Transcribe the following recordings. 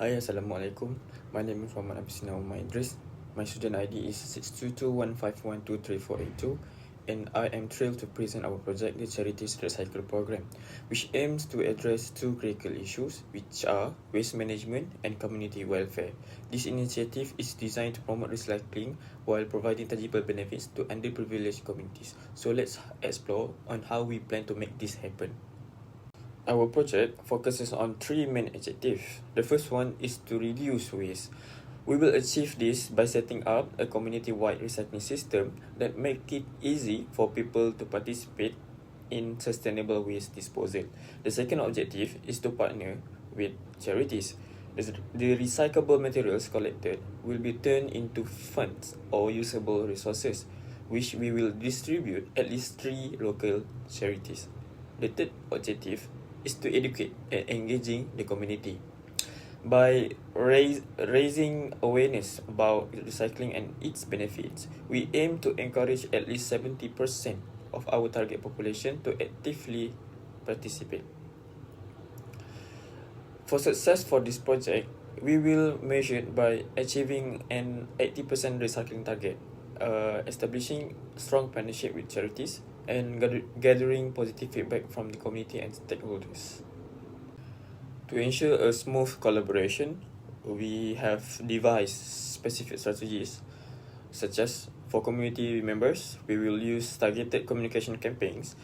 Hi, Assalamualaikum. My name is Muhammad IDRIS. My student ID is 62215123482, and I am thrilled to present our project, the Charities Recycle Program, which aims to address two critical issues, which are waste management and community welfare. This initiative is designed to promote recycling while providing tangible benefits to underprivileged communities. So let's explore on how we plan to make this happen. Our project focuses on three main objectives. The first one is to reduce waste. We will achieve this by setting up a community-wide recycling system that makes it easy for people to participate in sustainable waste disposal. The second objective is to partner with charities. The recyclable materials collected will be turned into funds or usable resources, which we will distribute at least 3 local charities. The third objective is to educate and engaging the community. By raising awareness about recycling and its benefits, we aim to encourage at least 70% of our target population to actively participate. For success for this project, we will measure by achieving an 80% recycling target, establishing strong partnership with charities, and gathering positive feedback from the community and stakeholders. To ensure a smooth collaboration, we have devised specific strategies, such as for community members, we will use targeted communication campaigns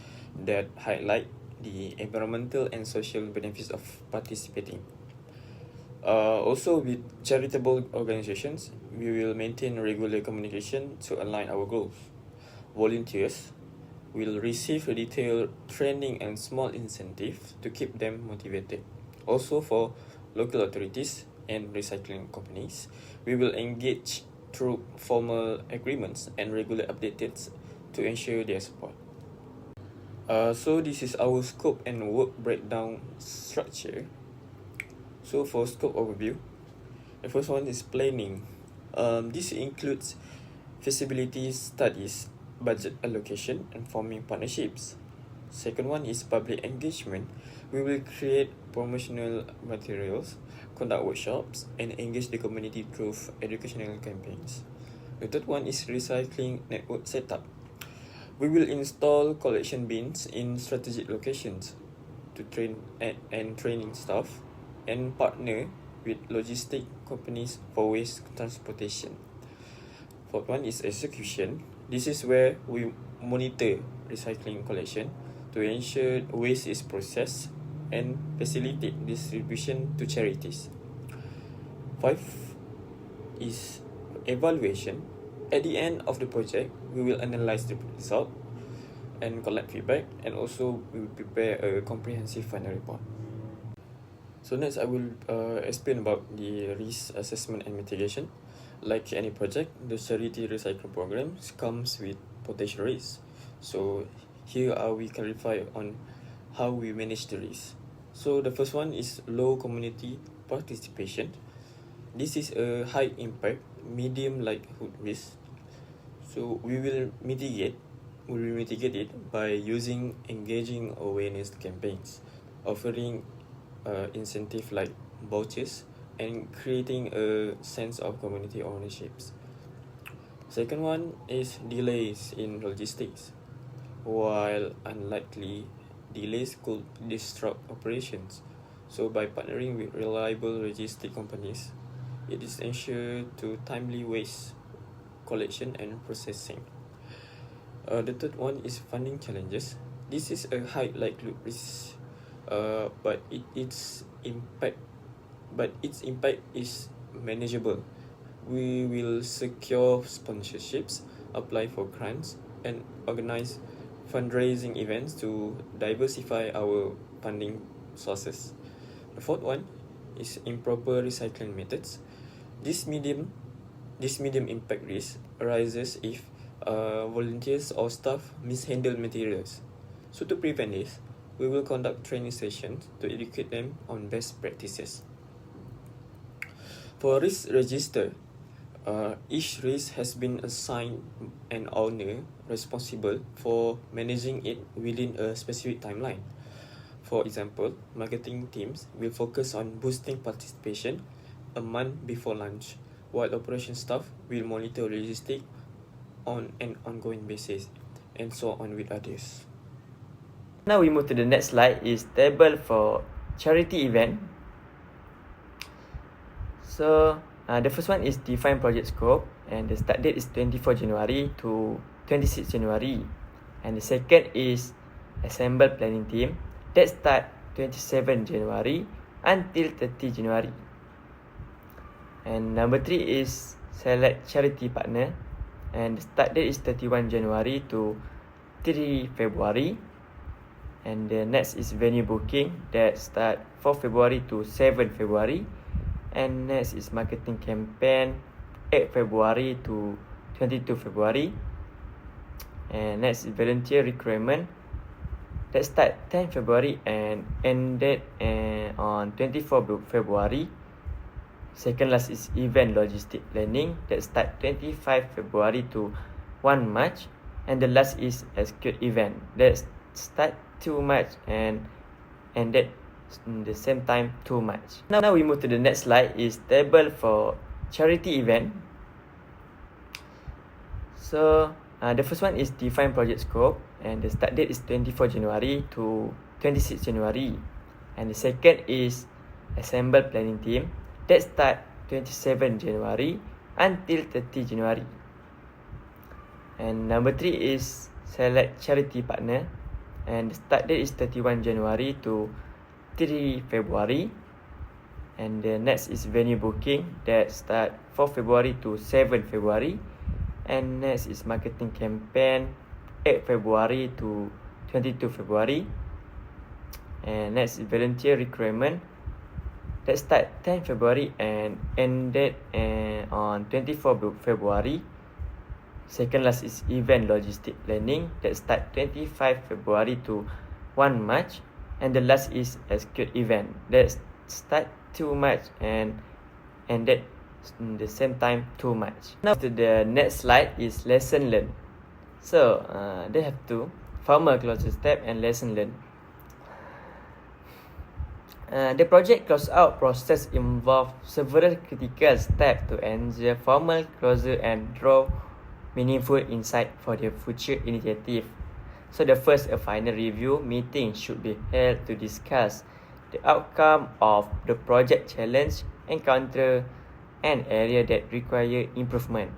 that highlight the environmental and social benefits of participating. Also, with charitable organizations, we will maintain regular communication to align our goals. Volunteers will receive a detailed training and small incentive to keep them motivated. Also, for local authorities and recycling companies, we will engage through formal agreements and regular updates to ensure their support. So this is our scope and work breakdown structure. So for scope overview, the first one is planning. This includes feasibility studies, budget allocation, and forming partnerships. Second one is public engagement. We will create promotional materials, conduct workshops, and engage the community through educational campaigns. The third one is recycling network setup. We will install collection bins in strategic locations to train and training staff, and partner with logistic companies for waste transportation. Fourth one is execution. This is where we monitor recycling collection to ensure waste is processed and facilitate distribution to charities. 5 is evaluation. At the end of the project, we will analyze the result and collect feedback, and also we will prepare a comprehensive final report. So next, I will explain about the risk assessment and mitigation. Like any project, the charity recycle program comes with potential risks. So here we clarify on how we manage the risk. So the first one is low community participation. This is a high impact, medium likelihood risk. So we will mitigate it by using engaging awareness campaigns, offering incentive like vouchers, and creating a sense of community ownerships. Second one is delays in logistics. While unlikely, delays could disrupt operations. So by partnering with reliable logistic companies, it is ensured to timely waste collection and processing. The third one is funding challenges. This is a high likelihood risk, but its impact is manageable. We will secure sponsorships, apply for grants, and organize fundraising events to diversify our funding sources. The fourth one is improper recycling methods. This medium impact risk arises if volunteers or staff mishandle materials. So to prevent this, we will conduct training sessions to educate them on best practices. For risk register, each risk has been assigned an owner responsible for managing it within a specific timeline. For example, marketing teams will focus on boosting participation, a month before launch, while operation staff will monitor logistics on an ongoing basis, and so on with others. Now we move to the next slide is table for charity event. So the first one is define project scope, and the start date is 24 January to 26 January. And the second is assemble planning team, that start 27 January until 30 January. And number 3 is select charity partner, and the start date is 31 January to 3 February. And the next is venue booking, that start 4 February to 7 February. And next is marketing campaign, 8 February to 22 February. And next is volunteer recruitment, that start 10 February and ended on 24 February. Second last is event logistic planning, that start 25 February to 1 March. And the last is execute event, that start 2 March and ended the same time 2 March. Now we move to the next slide is table for charity event. So the first one is define project scope, and the start date is 24 January to 26 January. And the second is assemble planning team, that start 27 January until 30 January. And number 3 is select charity partner, and the start date is 31 January to 3 February. And the next is venue booking, that start 4 February to 7 February. And next is marketing campaign, 8 February to 22 February. And next is volunteer recruitment, that start 10 February and ended on 24 February. Second last is event logistic planning, that start 25 February to 1 March. And the last is execute event, that start 2 March and ended the same time 2 March. Now to the next slide is lesson learned. So they have two, formal closure step and lesson learned. The project closeout process involves several critical steps to ensure formal closure and draw meaningful insight for the future initiative. So the first, a final review meeting should be held to discuss the outcome of the project challenge, encounter, and area that require improvement.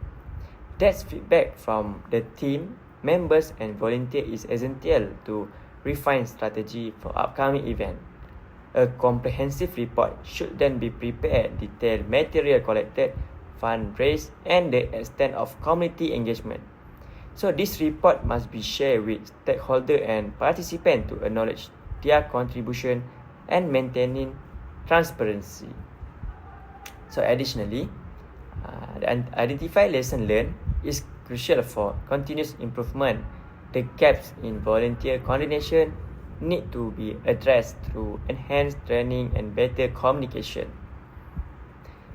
That's feedback from the team members and volunteer is essential to refine strategy for upcoming event. A comprehensive report should then be prepared, detail material collected, fund raised, and the extent of community engagement. So this report must be shared with stakeholders and participants to acknowledge their contribution and maintaining transparency. So additionally, the identify lesson learned is crucial for continuous improvement. The gaps in volunteer coordination need to be addressed through enhanced training and better communication.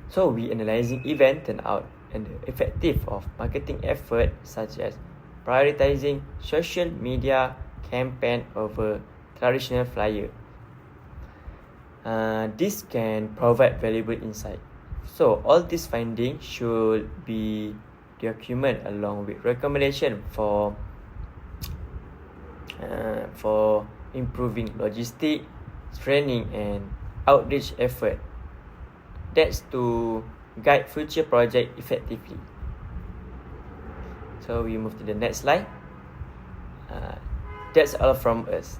So we analyzing event turnout and the effective of marketing effort, such as prioritizing social media campaign over traditional flyer. This can provide valuable insight. So all these findings should be documented along with recommendation for improving logistic, training, and outreach effort. That's to guide future project effectively. So we move to the next slide. That's all from us.